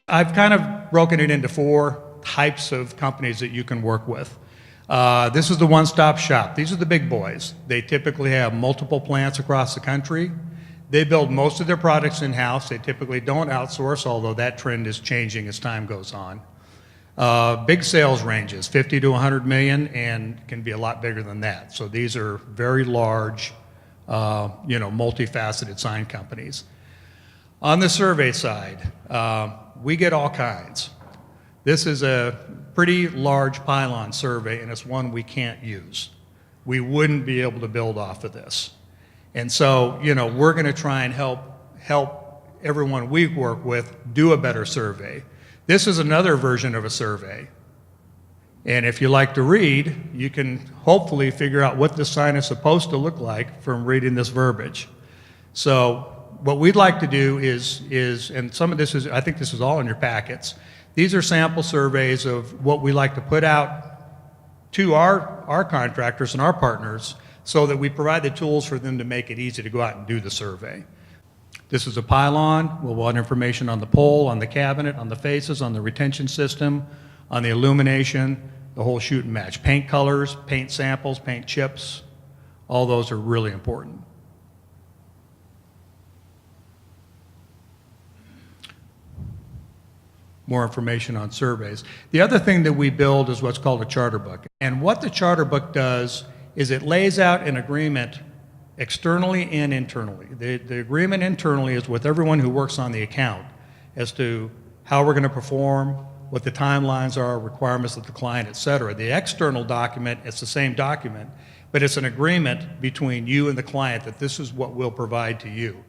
I've kind of broken it into 4 types of companies that you can work with. This is the OneStop Shop. These are the big boys. They typically have multiple plants across the country. They build most of their products in-house. They typically don't outsource, although that trend is changing as time goes on. Big sales ranges, 50 to 100 million, and can be a lot bigger than that. So these are very large, multifaceted sign companies. On the survey side, we get all kinds. This is a pretty large pylon survey, and it's one we can't use. We wouldn't be able to build off of this. And so, we're going to try and help everyone we work with do a better survey. This is another version of a survey. And if you like to read, you can hopefully figure out what this sign is supposed to look like from reading this verbiage. So what we'd like to do is, and some of this is, I think this is all in your packets, these are sample surveys of what we like to put out to our contractors and our partners so that we provide the tools for them to make it easy to go out and do the survey. This is a pylon. We'll want information on the pole, on the cabinet, on the faces, on the retention system, on the illumination, the whole shoot and match. Paint colors, paint samples, paint chips, all those are really important. More information on surveys. The other thing that we build is what's called a charter book. And what the charter book does is it lays out an agreement externally and internally. The agreement internally is with everyone who works on the account as to how we're going to perform, what the timelines are, requirements of the client, et cetera. The external document, it's the same document, but it's an agreement between you and the client that this is what we'll provide to you.